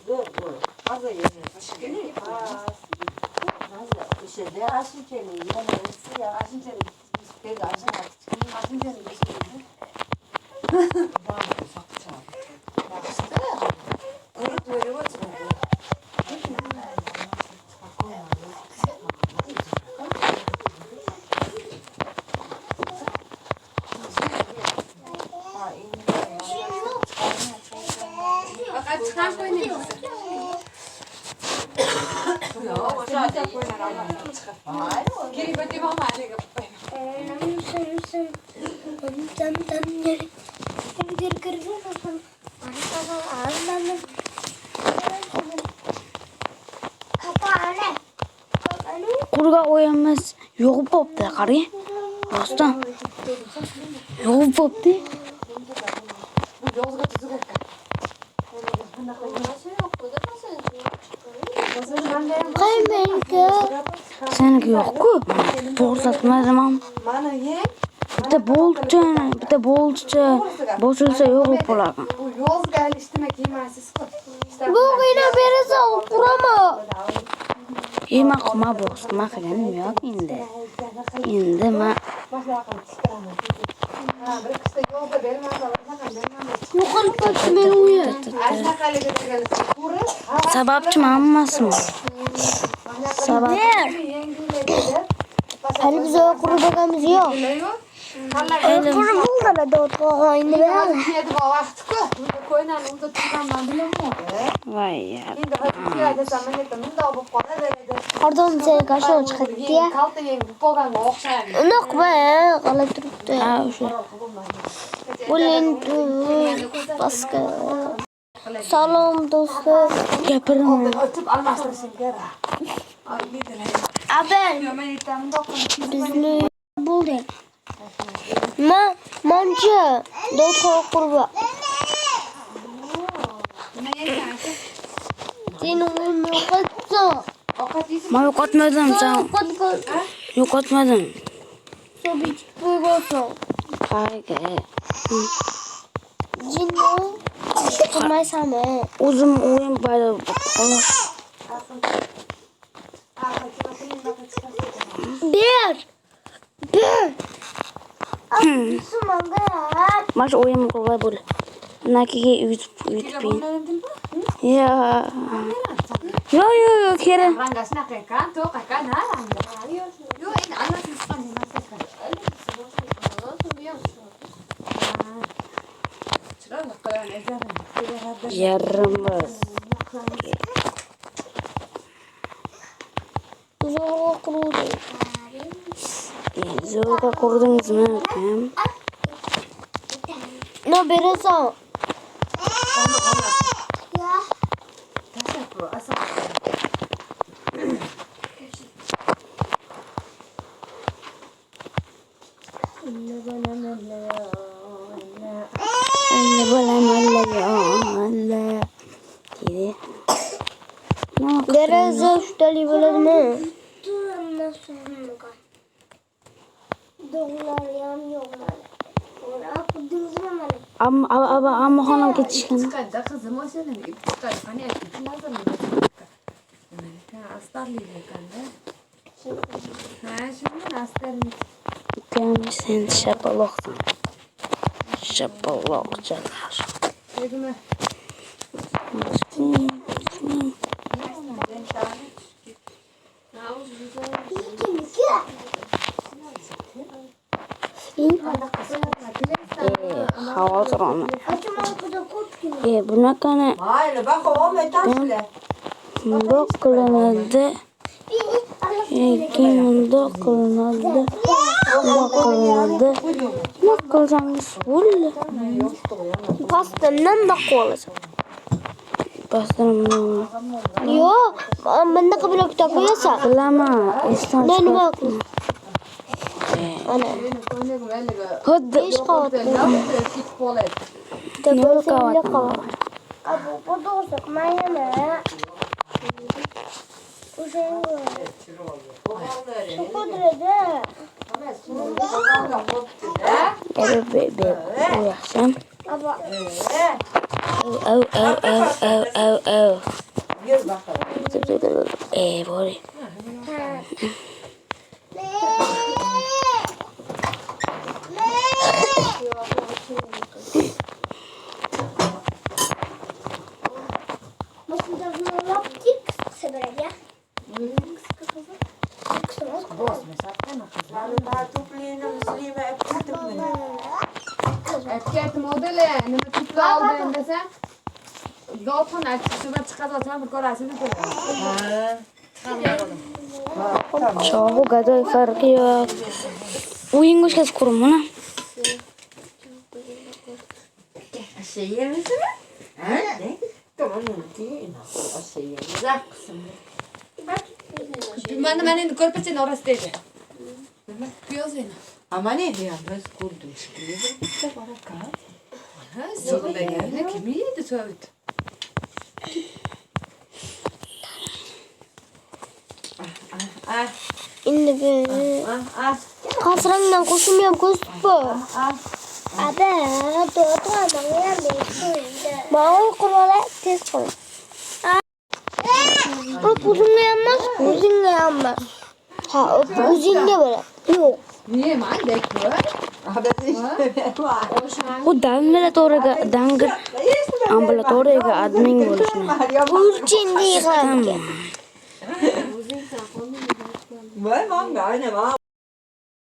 zor bu. Fazla yemeği. Aşıkeli. Nasıl? Şeyde aşıkeli. Yemeği ya. Aşıkeli. Peki aşıkeli. Aşıkeli bir şeydi. Var mı? Sakça. Bakıştı. Kurut böyle oturuyor. Çıkan koyun Geri götürme ama hadi. Kurga oyamaz. Yo'q bo'pti, qarang. Rostdan. Yo'q bo'pti. Qaymenki? Seniki yo'q-ku. Bo'rlatmadim ham. Mana ye. Bitta bo'ldi. Boshilsa yo'q bo'lardi. Bu yozga ishtime kiymaysiz-ku. Bu g'ina berasa qurama. Ema qilma bosma qilganim yo'q endi. Endi men yo'qolib ketdi men uyi. Sababchi hammasimi? Sabab. Hali biz qurib olganimiz yo'q. Qurib bo'ldi do'tqa endi men. Yedi bu vaqtku. Qo'ynan unda turganman bilaman. Voy. Endi hozir zaman yetdim da bu qoladi. Ordon sen qashon chiqdi ya? Kalta yeng bo'lganga o'xshaydi. Unoq ba, qolib turibdi. Ha, o'sha. Bo'lintu paska. Salom do'stlar. Gapirim. O'tib almashtirishim kerak. Abel. Bizni bo'ldi. Mancha do'tqa qurba. Nima yeysan? Sen uni yo'qotding. Ovqat yeysan? Men yo'qotmadim, sen. Yo'qotmadim. So'bich qo'ygosan. Qayga. Jinni qilmaysanmi? O'zim o'yin bari xolos. Ber. Mas o'yin qilg'ay bo'l. Nakiga uyutib. Ya. Yo, kerak. Ranga shunaqa ekan, to'q ekan, ha, ranga. Yo, endi annasi chiqqan emas ekan. Chiroyli qo'yadi, Yarimiz. Zo'rga qurdingizmi? Ne berasan? Anne bolam dedi. Deraza üsteli bo'ladimi? Doğrular yam yo'q mana. Qurdingizmi mana? Amma xonam ketishgan. Chiqadi qizim o'shani chiqadi. Qani aytdi, lazim. Astarli ekanda. Ha, shundan astarli. Ukam sen shapaloqsan. Shapaloq chalar. Dedimi? Hozir ona. Bunaqani Mayli, baqa olmaytasizlar. bundoq qilinadi. Bundoq qilinadi. Nima qilsangiz bo'ldi? Pastadan da qo'lasan. Pastadan. Yo'q, bundaqa blokda qo'yasan. Bilaman, esdan nima qilib? Ana. Xuddi ish qilyapti. Nima qilyapti? Bu to'g'ri qilmayman. Bebe, uyasam. Au au au au au au. Gel bakalım. Böyle. Måste jag ha laptik seberelia? Boş mesatten akıllı. Daha toplayın Müslüme hep tutmayın. Erkek modeli nima tipli oldim desam dolqin achishib chiqazotsam bir ko'rasiz Çoğu kadar farkı yok. Uyun koşkası kurum bana. Şey yemesi mi? Ha? Ne? Tamam ki. Şey yemesi. Kızım. mana endi ko'rpachaning orasidagi piyozni Ama ne diyor? Biz kurduk. Şimdi bir baraka. so'g'dagani kim yeydi so'g'd Ah Şimdi böyle. ah. Kasrandan koşum koşup bu. Abi, doğru anlamaya mecburum. Bağır kurala tez koy. O uzunla yanmaz, uzunla yanmaz. Ha, o uzunla böyle. Yok. niye man dekor O davmelatoriga dangir ambulatoriyaga admin bo'lishni. Ulchin deygan. Với món gọi này mà